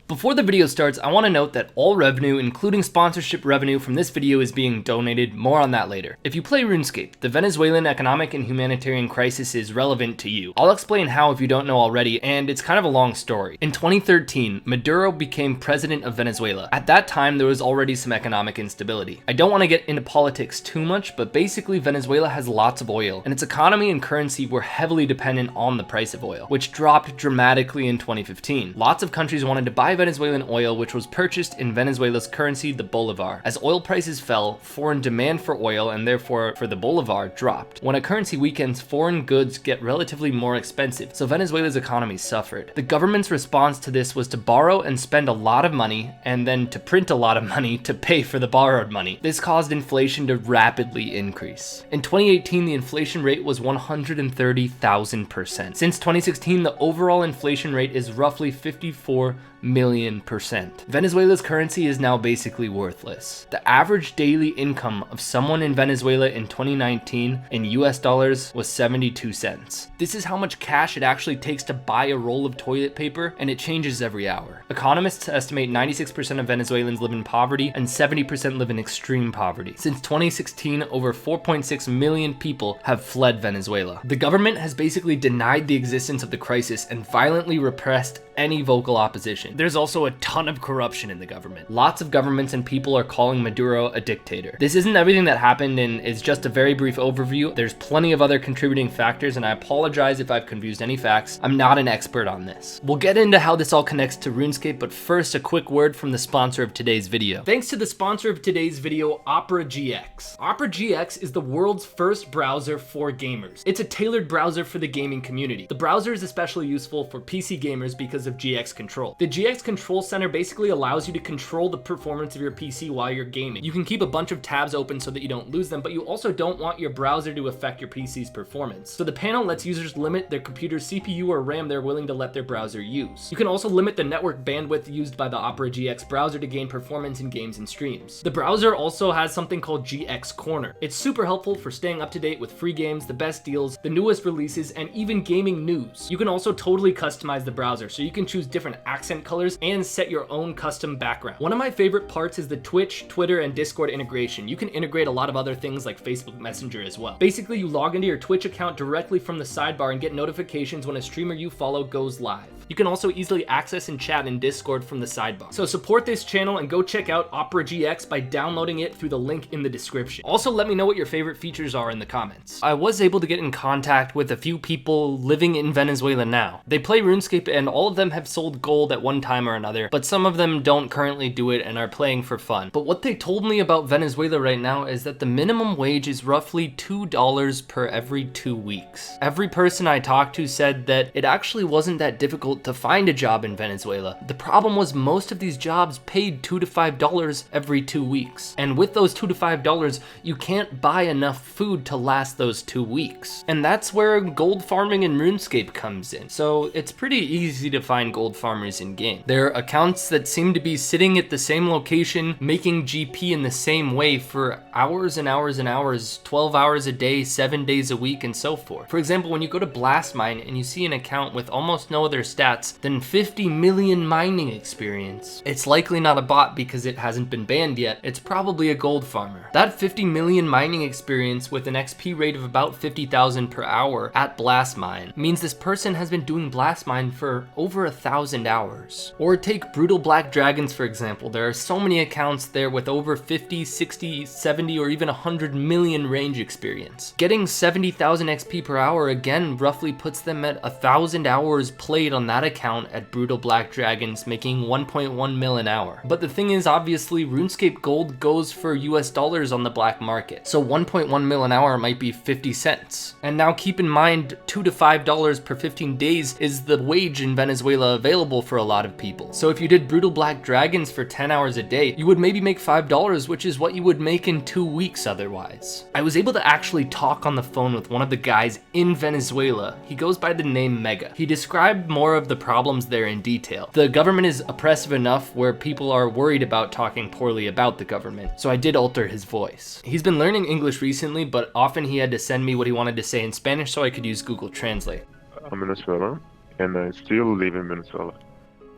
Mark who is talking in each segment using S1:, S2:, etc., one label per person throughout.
S1: Before the video starts, I want to note that all revenue, including sponsorship revenue from this video, is being donated. More on that later. If you play RuneScape, the Venezuelan economic and humanitarian crisis is relevant to you. I'll explain how if you don't know already, and it's kind of a long story. In 2013, Maduro became president of Venezuela. At that time, there was already some economic instability. I don't want to get into politics too much, but basically Venezuela has lots of oil, and its economy and currency were heavily dependent on the price of oil, which dropped dramatically in 2015. Lots of countries wanted to buy Venezuelan oil, which was purchased in Venezuela's currency, the bolivar. As oil prices fell, foreign demand for oil and therefore for the bolivar dropped. When a currency weakens, foreign goods get relatively more expensive, so Venezuela's economy suffered. The government's response to this was to borrow and spend a lot of money, and then to print a lot of money to pay for the borrowed money. This caused inflation to rapidly increase. In 2018, the inflation rate was 130,000%. Since 2016, the overall inflation rate is roughly 54 million%. Venezuela's currency is now basically worthless. The average daily income of someone in Venezuela in 2019 in US dollars was 72 cents. This is how much cash it actually takes to buy a roll of toilet paper, and it changes every hour. Economists estimate 96% of Venezuelans live in poverty and 70% live in extreme poverty. Since 2016, over 4.6 million people have fled Venezuela. The government has basically denied the existence of the crisis and violently repressed any vocal opposition. There's also a ton of corruption in the government. Lots of governments and people are calling Maduro a dictator. This isn't everything that happened and is just a very brief overview. There's plenty of other contributing factors, and I apologize if I've confused any facts. I'm not an expert on this. We'll get into how this all connects to RuneScape, but first a quick word from the sponsor of today's video. Thanks to the sponsor of today's video, Opera GX. Opera GX is the world's first browser for gamers. It's a tailored browser for the gaming community. The browser is especially useful for PC gamers because of GX Control. The GX Control Center basically allows you to control the performance of your PC while you're gaming. You can keep a bunch of tabs open so that you don't lose them, but you also don't want your browser to affect your PC's performance. So the panel lets users limit their computer's CPU or RAM they're willing to let their browser use. You can also limit the network bandwidth used by the Opera GX browser to gain performance in games and streams. The browser also has something called GX Corner. It's super helpful for staying up to date with free games, the best deals, the newest releases, and even gaming news. You can also totally customize the browser, so you can choose different accent colors and set your own custom background. One of my favorite parts is the Twitch, Twitter, and Discord integration. You can integrate a lot of other things like Facebook Messenger as well. Basically, you log into your Twitch account directly from the sidebar and get notifications when a streamer you follow goes live. You can also easily access and chat in Discord from the sidebar. So support this channel and go check out Opera GX by downloading it through the link in the description. Also, let me know what your favorite features are in the comments. I was able to get in contact with a few people living in Venezuela now. They play RuneScape and all of them have sold gold at one time or another, but some of them don't currently do it and are playing for fun. But what they told me about Venezuela right now is that the minimum wage is roughly $2 per every 2 weeks. Every person I talked to said that it actually wasn't that difficult to find a job in Venezuela. The problem was most of these jobs paid $2 to $5 every 2 weeks. And with those $2 to $5, you can't buy enough food to last those 2 weeks. And that's where gold farming in RuneScape comes in. So it's pretty easy to find gold farmers in game. There are accounts that seem to be sitting at the same location, making GP in the same way for hours and hours and hours, 12 hours a day, 7 days a week, and so forth. For example, when you go to Blastmine and you see an account with almost no other stats than 50 million mining experience, it's likely not a bot because it hasn't been banned yet. It's probably a gold farmer. That 50 million mining experience with an XP rate of about 50,000 per hour at Blastmine means this person has been doing Blastmine for over 1,000 hours. Or take Brutal Black Dragons, for example. There are so many accounts there with over 50, 60, 70, or even 100 million range experience. Getting 70,000 XP per hour again roughly puts them at 1,000 hours played on that account at Brutal Black Dragons, making 1.1 mil an hour. But the thing is, obviously, RuneScape gold goes for US dollars on the black market, so 1.1 mil an hour might be 50 cents. And now keep in mind, $2 to $5 per 15 days is the wage in Venezuela available for a lot of people. So if you did Brutal Black Dragons for 10 hours a day, you would maybe make $5, which is what you would make in 2 weeks otherwise. I was able to actually talk on the phone with one of the guys in Venezuela. He goes by the name Mega. He described more of the problems there in detail. The government is oppressive enough where people are worried about talking poorly about the government, so I did alter his voice. He's been learning English recently, but often he had to send me what he wanted to say in Spanish so I could use Google Translate.
S2: I'm Venezuela, and I still live in Venezuela.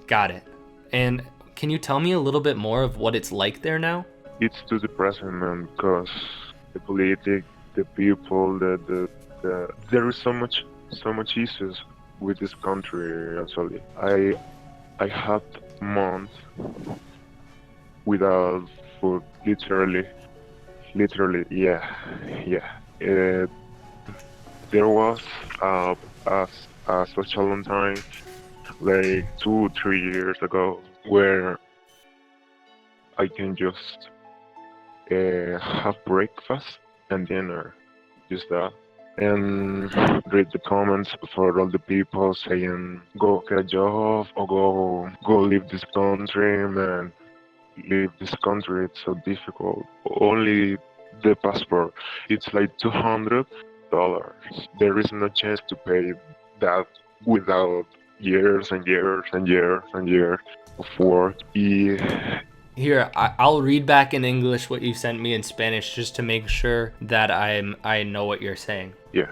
S1: Got it. And can you tell me a little bit more of what it's like there now?
S2: It's too depressing, man, because the politics, the people, there is so much issues with this country. Actually, I had months without food, literally, yeah. There was such a long time, like 2-3 years ago, where I can just have breakfast and dinner, just that, and read the comments for all the people saying, "Go get a job or go leave this country, man. Leave this country. It's so difficult. Only the passport, it's like $200. There is no chance to pay that without years and years and years and years of work."
S1: Here, I'll read back in English what you sent me in Spanish just to make sure that I know what you're saying.
S2: Yeah.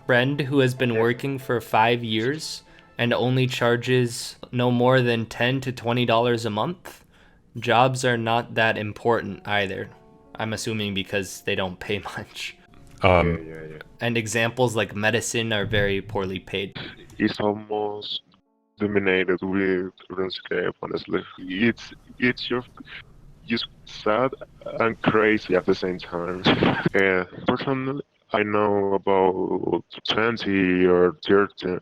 S1: Friend who has been working for 5 years and only charges no more than $10 to $20 a month. Jobs are not that important either. I'm assuming because they don't pay much.
S2: Yeah.
S1: And examples like medicine are very poorly paid.
S2: It's almost dominated with RuneScape, honestly. It's just sad and crazy at the same time. Personally, I know about 20 or 30.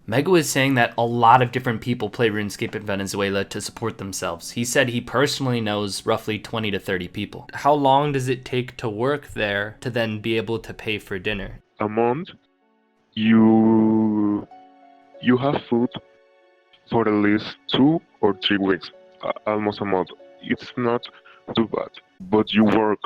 S1: Mega was saying that a lot of different people play RuneScape in Venezuela to support themselves. He said he personally knows roughly 20 to 30 people. How long does it take to work there to then be able to pay for dinner?
S2: A month, you have food for at least 2 or 3 weeks, almost a month. It's not too bad, but you work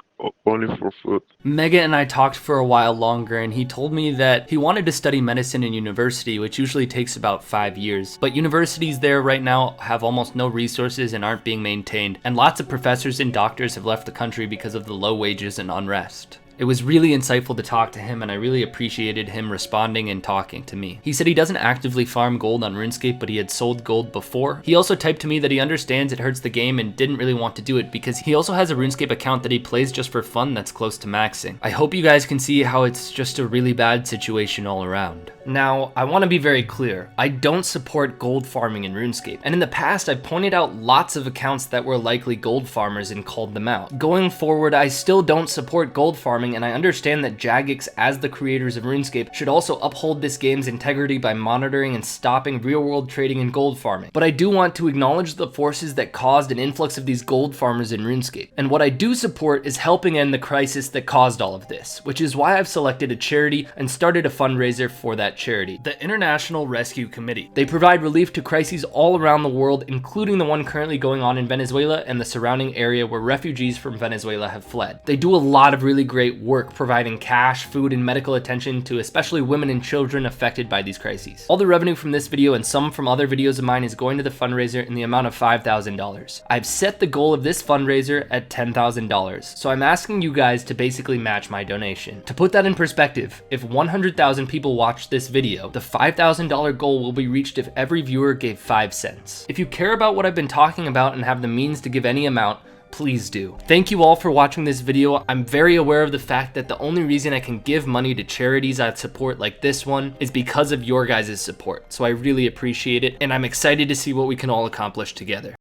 S2: only for food.
S1: Mega and I talked for a while longer, and he told me that he wanted to study medicine in university, which usually takes about 5 years. But universities there right now have almost no resources and aren't being maintained, and lots of professors and doctors have left the country because of the low wages and unrest. It was really insightful to talk to him, and I really appreciated him responding and talking to me. He said he doesn't actively farm gold on RuneScape, but he had sold gold before. He also typed to me that he understands it hurts the game and didn't really want to do it because he also has a RuneScape account that he plays just for fun that's close to maxing. I hope you guys can see how it's just a really bad situation all around. Now, I want to be very clear. I don't support gold farming in RuneScape, and in the past I've pointed out lots of accounts that were likely gold farmers and called them out. Going forward, I still don't support gold farming, and I understand that Jagex, as the creators of RuneScape, should also uphold this game's integrity by monitoring and stopping real-world trading and gold farming. But I do want to acknowledge the forces that caused an influx of these gold farmers in RuneScape. And what I do support is helping end the crisis that caused all of this, which is why I've selected a charity and started a fundraiser for that charity, the International Rescue Committee. They provide relief to crises all around the world, including the one currently going on in Venezuela and the surrounding area where refugees from Venezuela have fled. They do a lot of really great work providing cash, food, and medical attention to especially women and children affected by these crises. All the revenue from this video and some from other videos of mine is going to the fundraiser in the amount of $5,000. I've set the goal of this fundraiser at $10,000, so I'm asking you guys to basically match my donation. To put that in perspective, if 100,000 people watch this video, the $5,000 goal will be reached if every viewer gave 5 cents. If you care about what I've been talking about and have the means to give any amount, please do. Thank you all for watching this video. I'm very aware of the fact that the only reason I can give money to charities I support like this one is because of your guys' support. So I really appreciate it, and I'm excited to see what we can all accomplish together.